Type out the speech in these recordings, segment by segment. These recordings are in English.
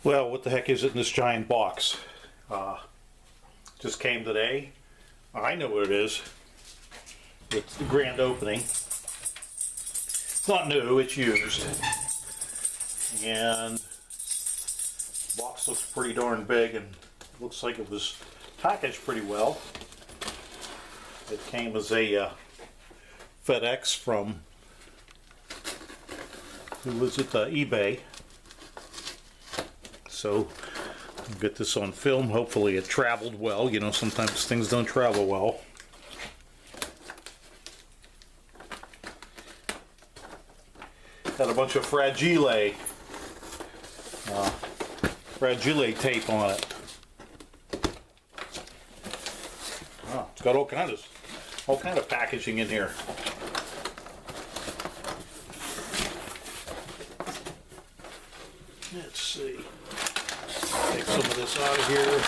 Well, what the heck is it in this giant box? Just came today. I know what it is. It's the grand opening. It's not new, it's used. And the box looks pretty darn big and looks like it was packaged pretty well. It came as a FedEx from, who was it, eBay. So I'll get this on film. Hopefully it traveled well. You know, sometimes things don't travel well. Got a bunch of fragile tape on it. Oh, it's got all kind of packaging in here. Let's see. Take some of this out of here.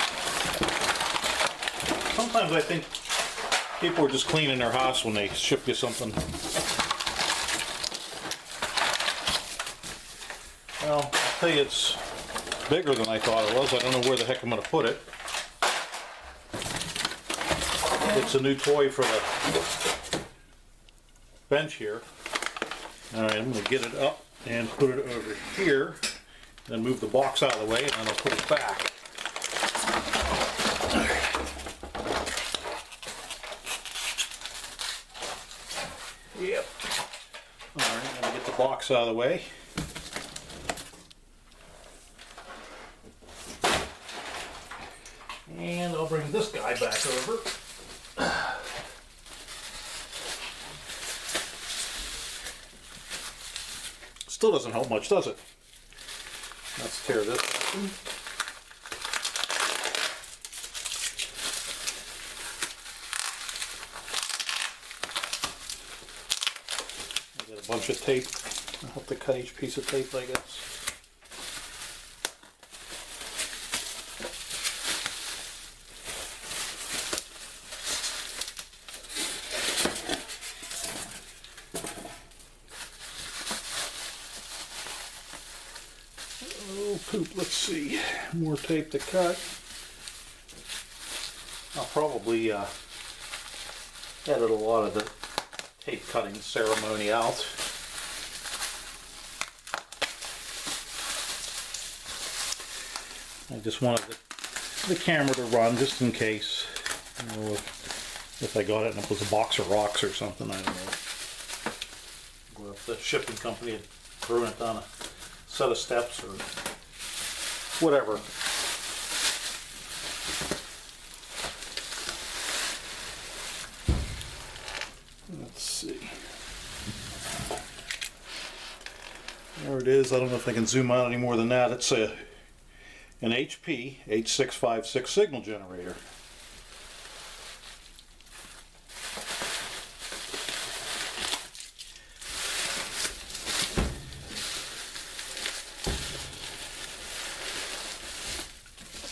Sometimes I think people are just cleaning their house when they ship you something. Well, I'll tell you, it's bigger than I thought it was. I don't know where the heck I'm going to put it. It's a new toy for the bench here. Alright, I'm going to get it up and put it over here. Then move the box out of the way and then I'll put it back. Yep. Alright, I'm going to get the box out of the way. And I'll bring this guy back over. Still doesn't help much, does it? Let's tear this open. I got a bunch of tape. I'll have to cut each piece of tape, I guess. Oh, poop, let's see. More tape to cut. I'll probably edit a lot of the tape cutting ceremony out. I just wanted the camera to run just in case. You know, if I got it and it was a box of rocks or something, I don't know. Or if the shipping company had thrown it down a set of steps or whatever. Let's see. There it is. I don't know if I can zoom out any more than that. It's an HP-8656 signal generator.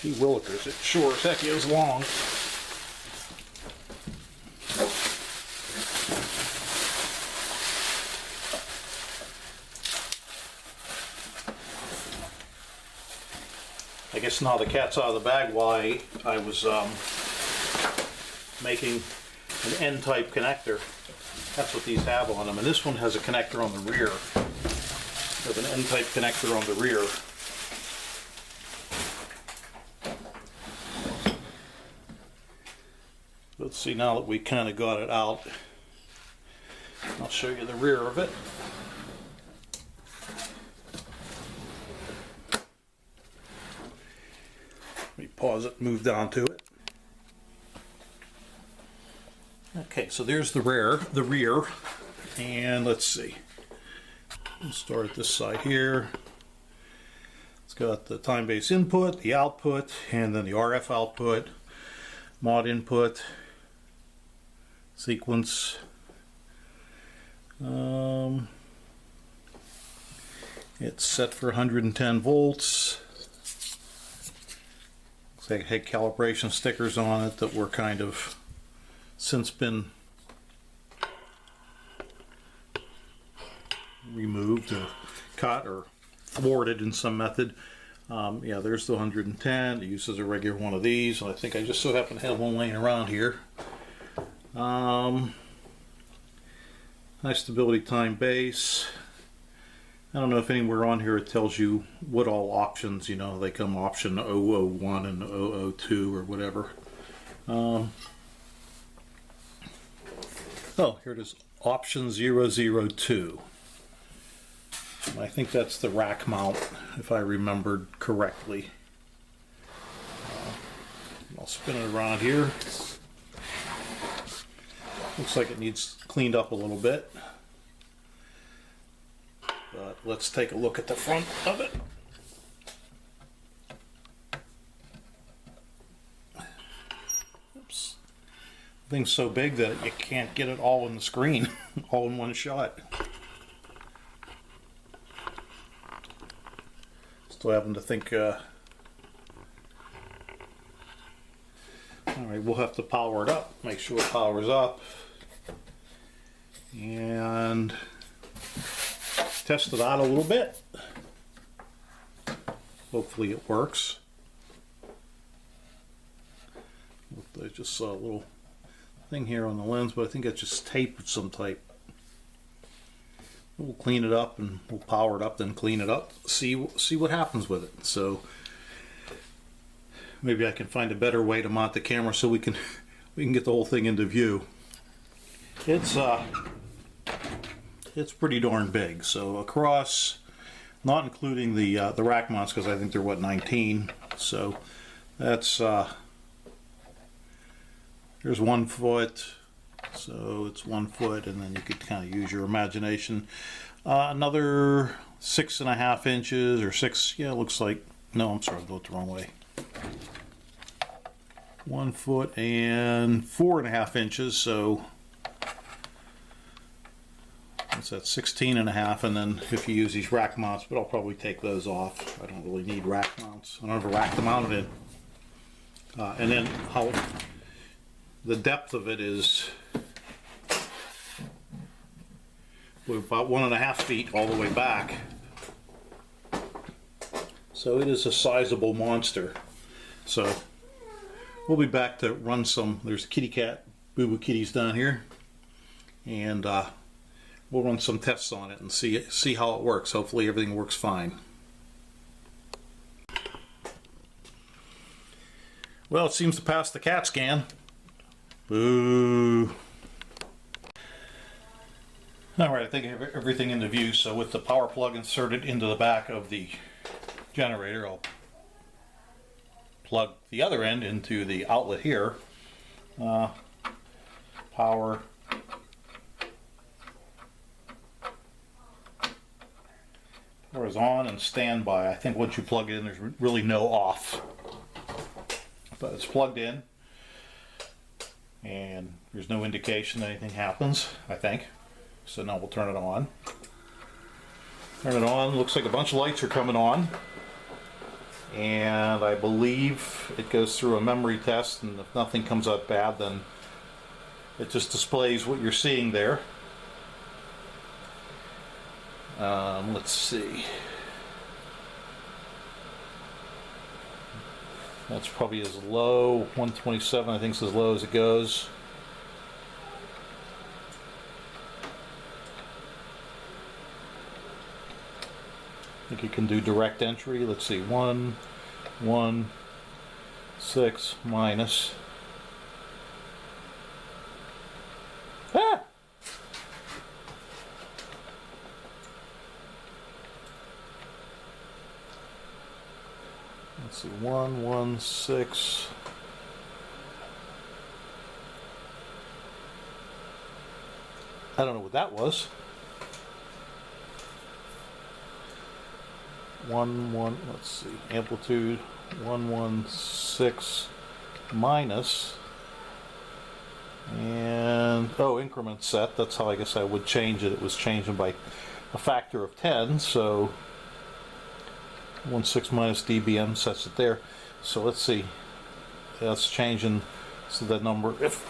Gee willikers, it sure as heck is long. I guess now the cat's out of the bag while I was making an N-type connector. That's what these have on them. And this one has a connector on the rear. There's an N-type connector on the rear. Let's see, now that we kind of got it out, I'll show you the rear of it. Let me pause it and move down to it. Okay, so there's the rear, and let's see. We'll start at this side here. It's got the time-based input, the output, and then the RF output, mod input, sequence. It's set for 110 volts. Looks like it had calibration stickers on it that were kind of since been removed or cut or thwarted in some method. Yeah, there's the 110. It uses a regular one of these. I think I just so happen to have one laying around here. High stability time base. I don't know if anywhere on here it tells you what all options, you know, they come option 001 and 002 or whatever. Oh, here it is, option 002. I think that's the rack mount, if I remembered correctly. I'll spin it around here. Looks like it needs cleaned up a little bit. But let's take a look at the front of it. Oops. The thing's so big that you can't get it all in the screen, all in one shot. Still having to think, alright, we'll have to power it up, make sure it powers up, and test it out a little bit. Hopefully it works. I just saw a little thing here on the lens, but I think it's just tape of some type. We'll clean it up and we'll power it up, then clean it up, see what happens with it. So maybe I can find a better way to mount the camera so we can get the whole thing into view. It's pretty darn big. So across, not including the rack mounts, because I think they're what, 19. So that's there's 1 foot. So it's 1 foot, and then you could kind of use your imagination. Another 6.5 inches or 6. Yeah, it looks like. No, I'm sorry, I looked the wrong way. 1 foot and 4.5 inches. So that's at 16.5, and then if you use these rack mounts, but I'll probably take those off. I don't really need rack mounts. I don't have a rack to mount it in. And then how the depth of it is about 1.5 feet all the way back. So it is a sizable monster. So we'll be back to run some. There's a kitty cat, Boo Boo Kitties down here, and we'll run some tests on it and see how it works. Hopefully everything works fine. Well, it seems to pass the CAT scan. Boo. Alright, I think I have everything into view. So with the power plug inserted into the back of the generator, I'll plug the other end into the outlet here. Power is on and standby. I think once you plug it in, there's really no off. But it's plugged in, and there's no indication that anything happens, I think. So now we'll turn it on. Turn it on. Looks like a bunch of lights are coming on. And I believe it goes through a memory test, and if nothing comes out bad, then it just displays what you're seeing there. Let's see. That's probably as low, 127 I think is as low as it goes. I think you can do direct entry. Let's see, 1, 1, 6 minus. Ah! Let's see, 1, 1, 6. I don't know what that was. 1, 1, let's see, amplitude 116 minus, and increment set. That's how I guess I would change it. It was changing by a factor of 10, so 16 minus dBm sets it there. So let's see, that's changing. So that number, if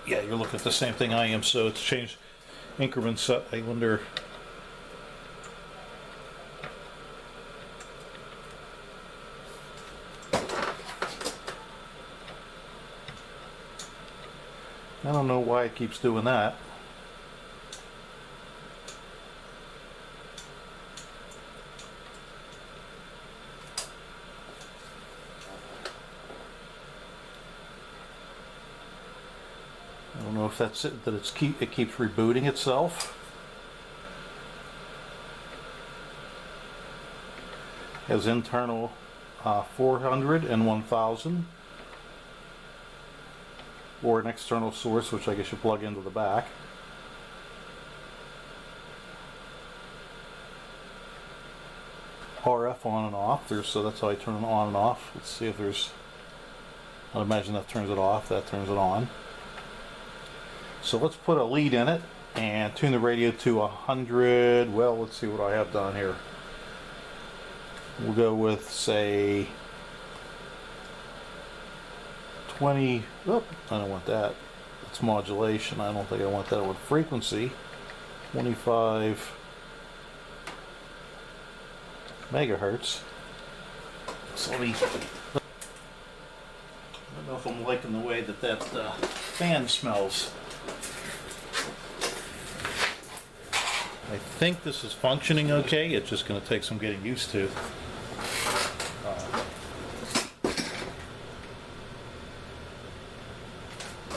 yeah, you're looking at the same thing I am. So it's changed increment set. I wonder. I don't know why it keeps doing that. I don't know if that's it, that it keeps rebooting itself. Has internal 400 and 1000, or an external source, which I guess you plug into the back. RF on and off. So that's how I turn it on and off. Let's see if there's. I'd imagine that turns it off. That turns it on. So let's put a lead in it and tune the radio to 100. Well, let's see what I have down here. We'll go with, say, 20. Oh, I don't want that. It's modulation. I don't think I want that with frequency. 25 megahertz. So let me. I don't know if I'm liking the way that fan smells. I think this is functioning okay. It's just going to take some getting used to.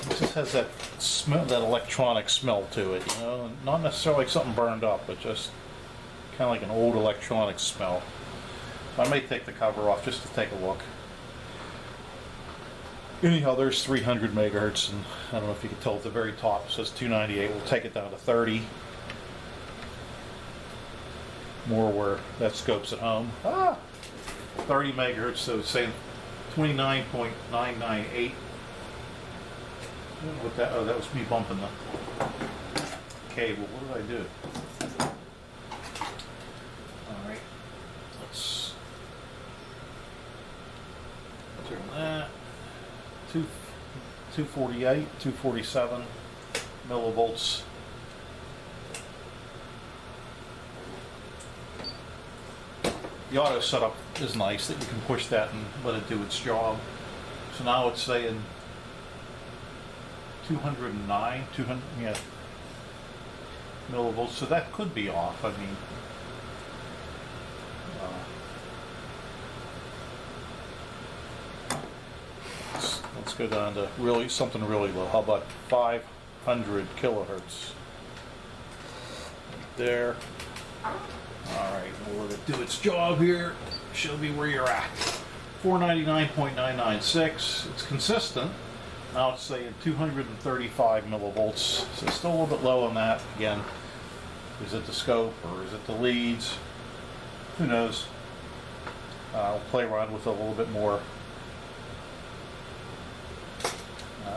It just has that smell, that electronic smell to it, you know, not necessarily like something burned up, but just kind of like an old electronic smell. I may take the cover off just to take a look. Anyhow, there's 300 megahertz, and I don't know if you can tell at the very top it says 298. We'll take it down to 30. More where that scope's at home. 30 megahertz, so it's saying 29.998. What that? Oh, that was me bumping the cable. What did I do? All right, let's turn that. 248, 247 millivolts. The auto setup is nice that you can push that and let it do its job. So now it's saying 209, 200, yeah, millivolts. So that could be off. I mean, let's go down to really something really low. How about 500 kilohertz? Right there. Alright, we'll let it do its job here. Show me where you're at. 499.996. It's consistent. Now it's saying 235 millivolts. So it's still a little bit low on that. Again, is it the scope or is it the leads? Who knows? I'll play around with it a little bit more.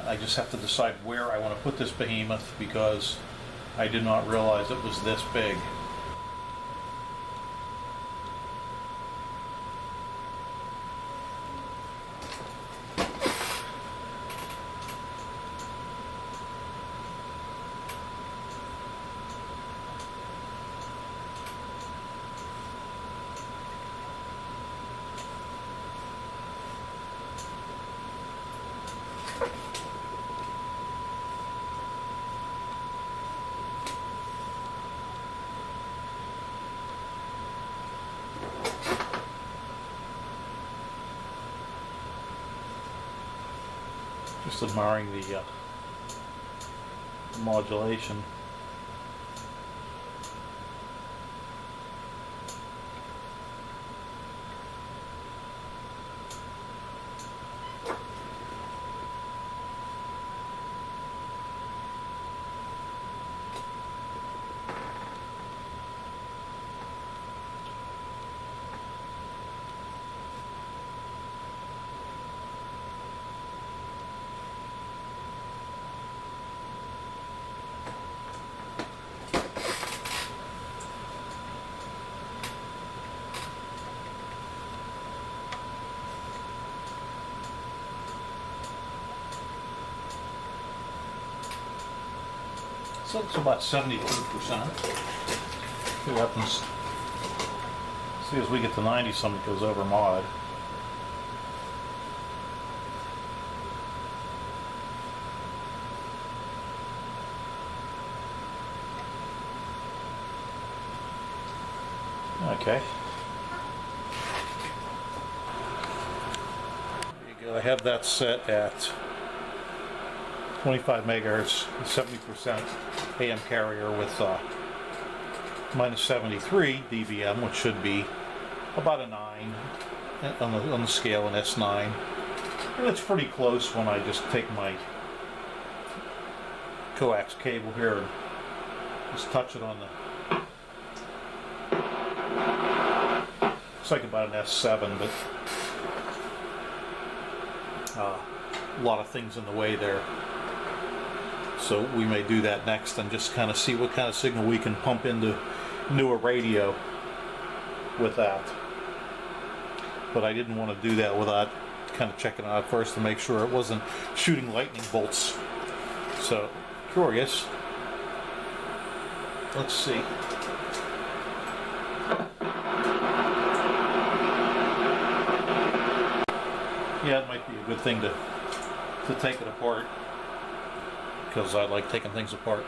I just have to decide where I want to put this behemoth because I did not realize it was this big. Just admiring the modulation. So it's about 72%. See what happens. See, as we get to 90, something goes over mod. Okay. There you go. I have that set at 25 megahertz, 70% AM carrier with minus 73 dBm, which should be about a 9 on the scale, an S9. And it's pretty close when I just take my coax cable here and just touch it on the... Looks like about an S7, but a lot of things in the way there. So we may do that next and just kind of see what kind of signal we can pump into a radio with that. But I didn't want to do that without kind of checking it out first to make sure it wasn't shooting lightning bolts. So, curious. Let's see. Yeah, it might be a good thing to take it apart, because I like taking things apart.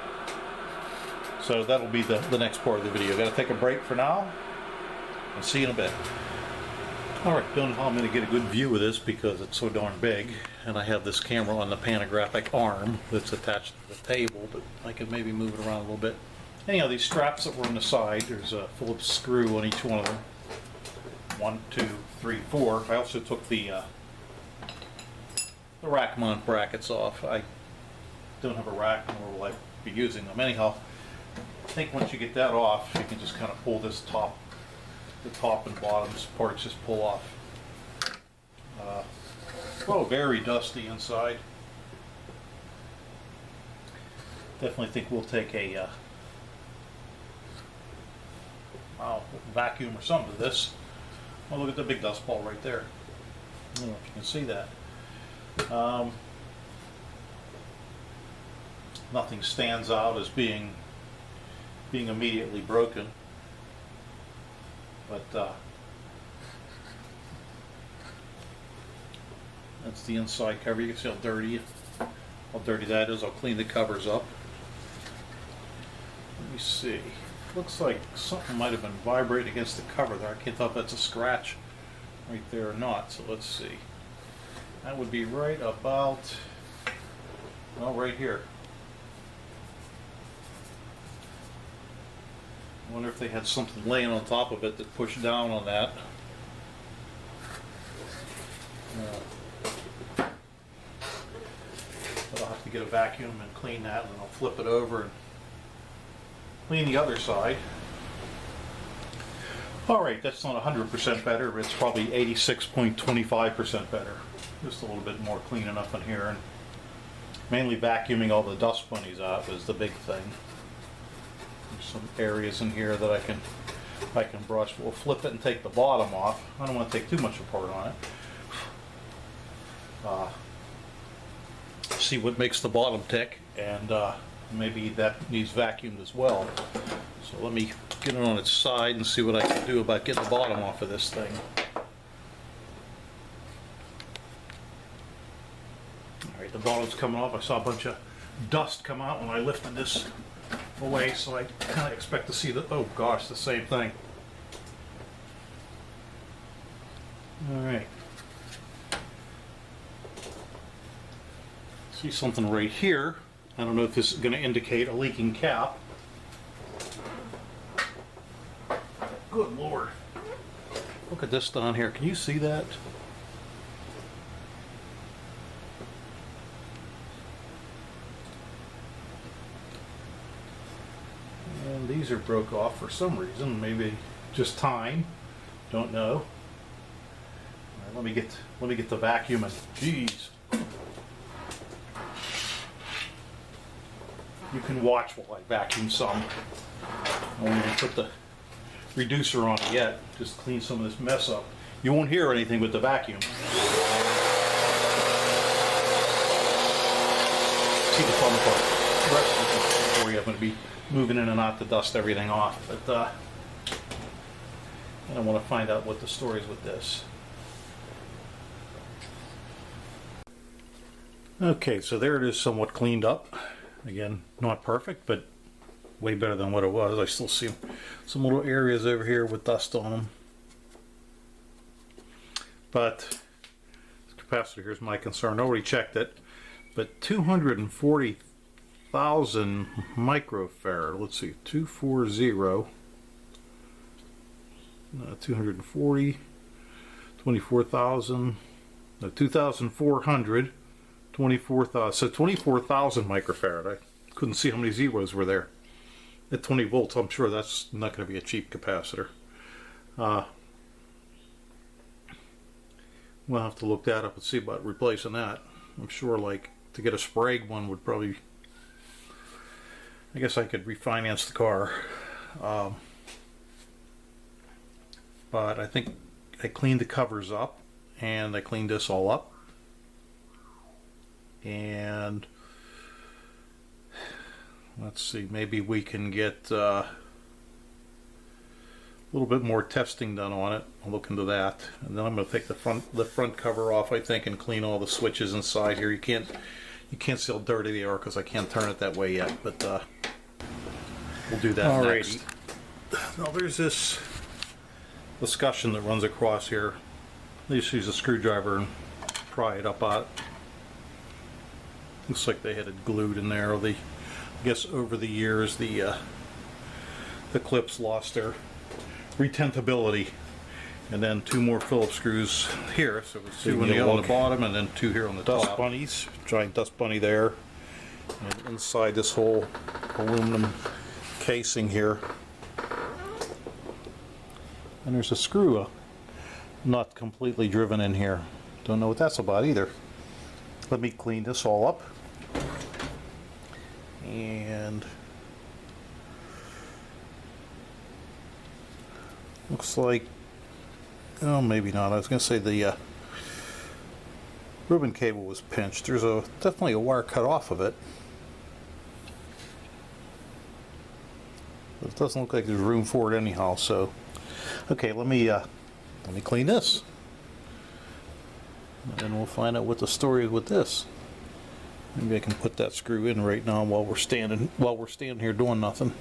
So that'll be the next part of the video. Gotta take a break for now, and see you in a bit. Alright, don't know how I'm going to get a good view of this because it's so darn big, and I have this camera on the panographic arm that's attached to the table, but I can maybe move it around a little bit. Anyhow, these straps that were on the side, there's a Phillips screw on each one of them. 1, 2, 3, 4. I also took the rack mount brackets off. I don't have a rack, nor will I be using them. Anyhow, I think once you get that off, you can just kind of pull this the top and bottom parts just pull off. Oh, very dusty inside. Definitely think we'll take a vacuum or something to this. Oh, look at the big dust ball right there. I don't know if you can see that. Nothing stands out as being immediately broken, but that's the inside cover. You can see how dirty that is. I'll clean the covers up. Let me see. Looks like something might have been vibrating against the cover there. I can't tell if that's a scratch right there or not. So let's see. That would be right about, well, right here. I wonder if they had something laying on top of it that pushed down on that. But I'll have to get a vacuum and clean that, and then I'll flip it over and clean the other side. Alright, that's not 100% better, but it's probably 86.25% better. Just a little bit more cleaning up in here, and mainly vacuuming all the dust bunnies out is the big thing. There's some areas in here that I can brush. We'll flip it and take the bottom off. I don't want to take too much apart on it. See what makes the bottom tick, and maybe that needs vacuumed as well. So let me get it on its side and see what I can do about getting the bottom off of this thing. Alright, the bottom's coming off. I saw a bunch of dust come out when I lifted this away, so I kind of expect to see the, oh gosh, the same thing. Alright. See something right here. I don't know if this is going to indicate a leaking cap. Good Lord. Look at this down here. Can you see that? And these are broke off for some reason. Maybe just time. Don't know. All right, let me get the vacuum and jeez. You can watch while I vacuum some. I won't even put the reducer on it yet. Just clean some of this mess up. You won't hear anything with the vacuum. See the fun part. The rest of the story, I'm going to be moving in and out to dust everything off. But and I want to find out what the story is with this. Okay, so there it is, somewhat cleaned up. Again, not perfect, but way better than what it was. I still see some little areas over here with dust on them. But this capacitor, here's my concern. Nobody checked it, but 240,000 microfarad. Let's see, 240, 240, 24,000, no, 2,400, 24,000. So 24,000 microfarad. I couldn't see how many zeros were there. At 20 volts, I'm sure that's not going to be a cheap capacitor. We'll have to look that up and see about replacing that. I'm sure, like, to get a Sprague one would probably, I guess I could refinance the car. But I think I cleaned the covers up, and I cleaned this all up. And let's see, maybe we can get a little bit more testing done on it. I'll look into that, and then I'm going to take the front cover off, I think, and clean all the switches inside here. You can't see how dirty they are because I can't turn it that way yet, but we'll do that next. Now there's this discussion that runs across here. I just use a screwdriver and pry it up out. Looks like they had it glued in there. Or I guess over the years the clips lost their retentability, and then two more Phillips screws here. So it's two on the bottom and then two here on the top. Dust bunnies, giant dust bunny there, and inside this whole aluminum casing here. And there's a screw not completely driven in here. Don't know what that's about either. Let me clean this all up. And looks like, oh, maybe not. I was going to say the ribbon cable was pinched. There's definitely a wire cut off of it. But it doesn't look like there's room for it anyhow. So, okay, let me clean this, and we'll find out what the story is with this. Maybe I can put that screw in right now while we're standing here doing nothing.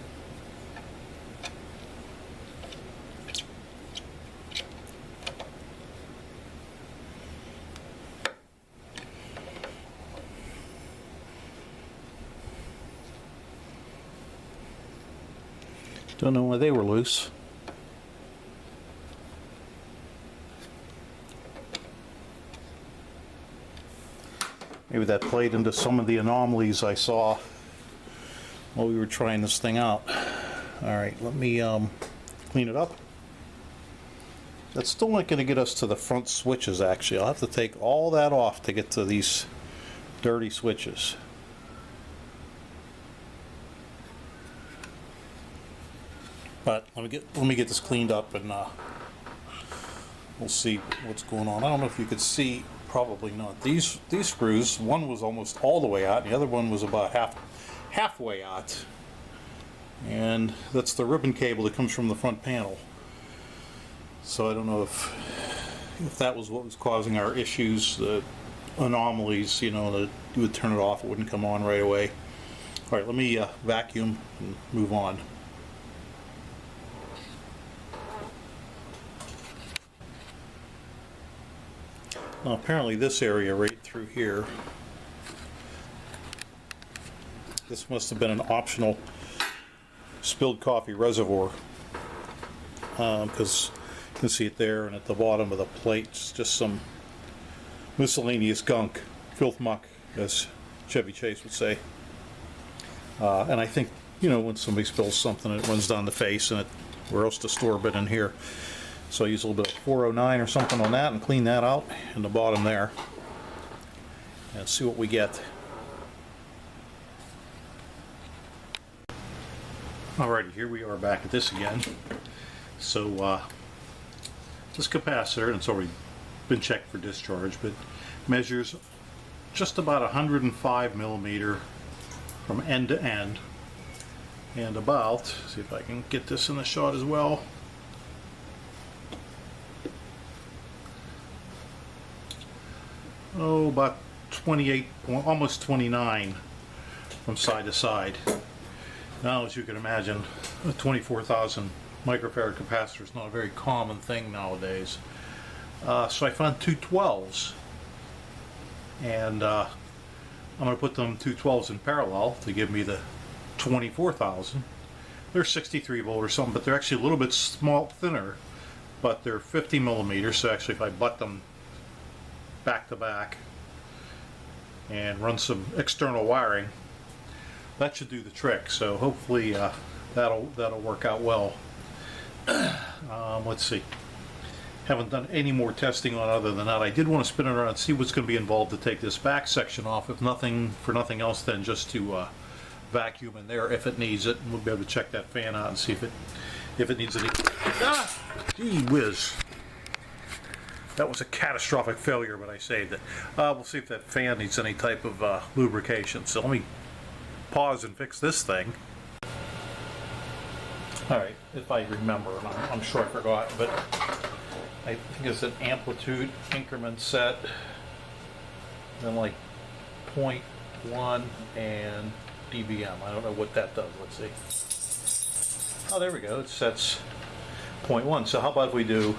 Don't know why they were loose. Maybe that played into some of the anomalies I saw while we were trying this thing out. Alright, let me clean it up. That's still not going to get us to the front switches, actually. I'll have to take all that off to get to these dirty switches. But let me get this cleaned up, and we'll see what's going on. I don't know if you could see. Probably not. These screws, one was almost all the way out, and the other one was about halfway out. And that's the ribbon cable that comes from the front panel. So I don't know if that was what was causing our issues, the anomalies, you know, that you would turn it off, it wouldn't come on right away. Alright, let me vacuum and move on. Now, apparently this area right through here, this must have been an optional spilled coffee reservoir, because you can see it there, and at the bottom of the plate, it's just some miscellaneous gunk, filth muck, as Chevy Chase would say. And I think, you know, when somebody spills something, it runs down the face, and where else to store it in here. So I use a little bit of 409 or something on that and clean that out in the bottom there, and see what we get. Alrighty, here we are back at this again. So this capacitor, and it's already been checked for discharge, but measures just about 105 millimeter from end to end, and about, see if I can get this in the shot as well, about 28, almost 29 from side to side. Now, as you can imagine, a 24,000 microfarad capacitor is not a very common thing nowadays. So I found two 12s, and I'm going to put them two 12s in parallel to give me the 24,000. They're 63 volt or something, but they're actually a little bit thinner, but they're 50 millimeters, so actually if I butt them back to back and run some external wiring, that should do the trick. So hopefully that'll work out well. Let's see. Haven't done any more testing on other than that. I did want to spin it around and see what's going to be involved to take this back section off, if nothing for nothing else than just to vacuum in there if it needs it. And we'll be able to check that fan out and see if it needs any. Gee whiz. That was a catastrophic failure, but I saved it. We'll see if that fan needs any type of lubrication. So let me pause and fix this thing. Alright, if I remember, and I'm sure I forgot, but I think it's an amplitude increment set, then like 0.1 and dBm. I don't know what that does. Let's see. Oh, there we go. It sets 0.1. So how about if we do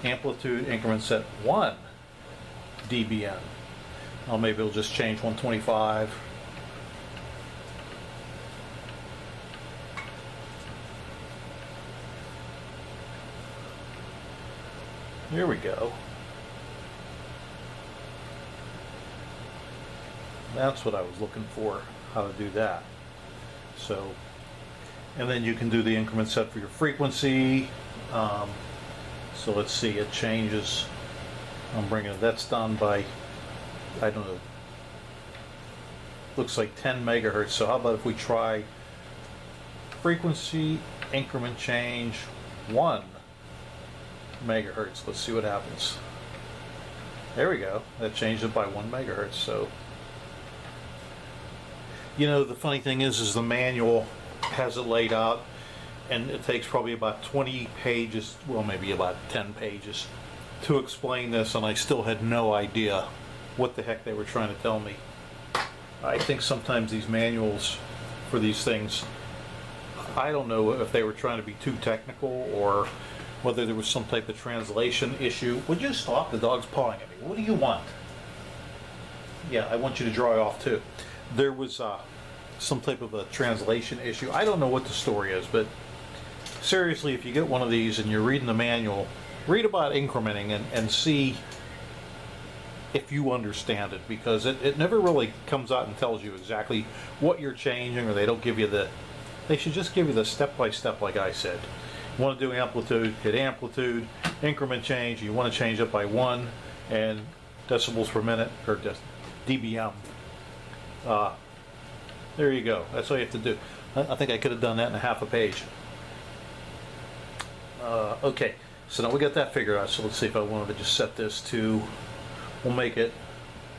amplitude increment set 1 dBm? Well, maybe it'll just change 125. Here we go. That's what I was looking for, how to do that. So, and then you can do the increment set for your frequency. So let's see, it changes. I'm bringing it, that's done by, I don't know, looks like 10 megahertz. So how about if we try frequency increment change 1 megahertz. Let's see what happens. There we go. That changed it by 1 megahertz. So, you know, the funny thing is the manual has it laid out, and it takes probably about 20 pages, well, maybe about 10 pages to explain this, and I still had no idea what the heck they were trying to tell me. I think sometimes these manuals for these things, I don't know if they were trying to be too technical or whether there was some type of translation issue. Would you stop? The dog's pawing at me. What do you want? Yeah, I want you to dry off too. There was some type of a translation issue. I don't know what the story is, but seriously, if you get one of these and you're reading the manual, read about incrementing and see if you understand it, because it never really comes out and tells you exactly what you're changing, or they don't give you they should just give you the step-by-step like I said. You want to do amplitude, hit amplitude, increment change, you want to change it by 1 and decibels per minute, or just dBm. There you go. That's all you have to do. I think I could have done that in a half a page. Okay, so now we got that figured out. So let's see if I wanted to just set this to, we'll make it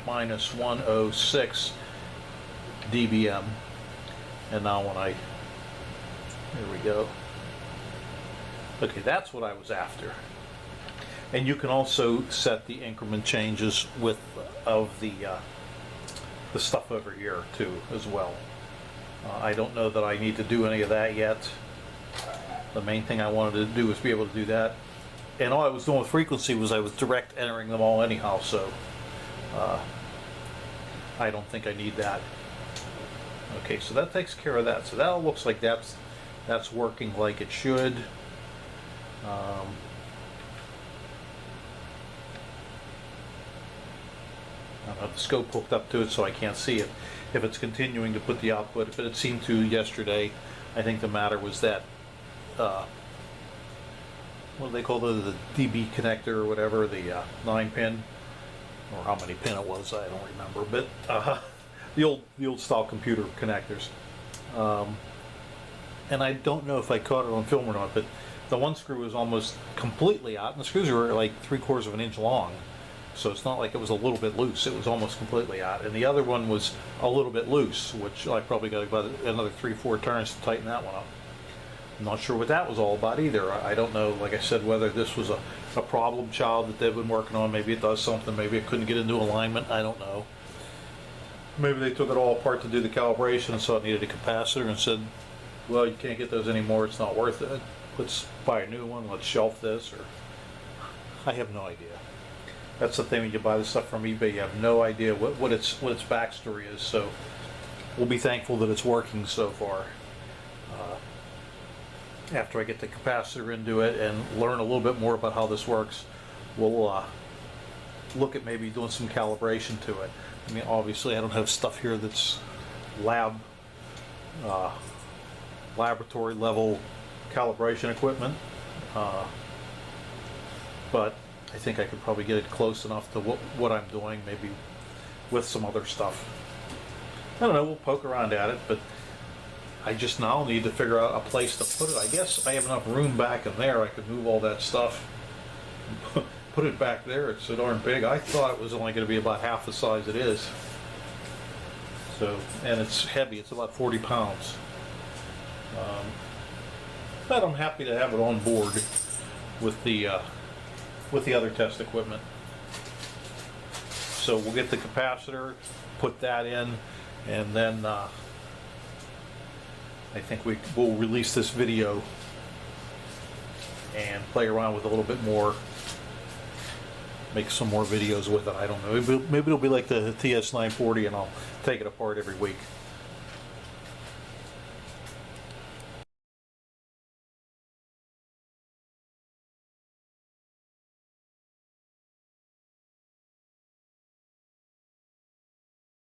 minus 106 dBm. And now when there we go. Okay, that's what I was after. And you can also set the increment changes with the stuff over here too as well. I don't know that I need to do any of that yet. The main thing I wanted to do was be able to do that. And all I was doing with frequency was I was direct entering them all anyhow, so I don't think I need that. Okay, so that takes care of that. So that looks like that's working like it should. I don't have the scope hooked up to it, so I can't see it. If it's continuing to put the output, but it seemed to yesterday. I think the matter was that, what do they call the DB connector or whatever, the 9-pin, or how many pin it was, I don't remember, but the old style computer connectors. And I don't know if I caught it on film or not, but the one screw was almost completely out, and the screws were like 3/4 of an inch long. So it's not like it was a little bit loose, it was almost completely out. And the other one was a little bit loose, which I probably got about another 3-4 turns to tighten that one up. I'm not sure what that was all about either. I don't know, like I said, whether this was a problem child that they've been working on. Maybe it does something, maybe it couldn't get into alignment, I don't know. maybe they took it all apart to do the calibration and saw it needed a capacitor and said, well, you can't get those anymore, it's not worth it. Let's buy a new one, let's shelf this, or I have no idea. That's the thing when you buy this stuff from eBay, you have no idea what its backstory is, so we'll be thankful that it's working so far. After I get the capacitor into it and learn a little bit more about how this works, we'll look at maybe doing some calibration to it. I mean, obviously I don't have stuff here that's laboratory level calibration equipment, but I think I could probably get it close enough to what I'm doing, maybe with some other stuff. I don't know, we'll poke around at it, but I just now need to figure out a place to put it. I guess I have enough room back in there. I could move all that stuff and put it back there. It's so darn big. I thought it was only going to be about half the size it is. So, and it's heavy. It's about 40 pounds. But I'm happy to have it on board with the other test equipment. So we'll get the capacitor, put that in, and then I think we'll release this video and play around with it a little bit more, make some more videos with it. I don't know, maybe it'll be like the TS940 and I'll take it apart every week.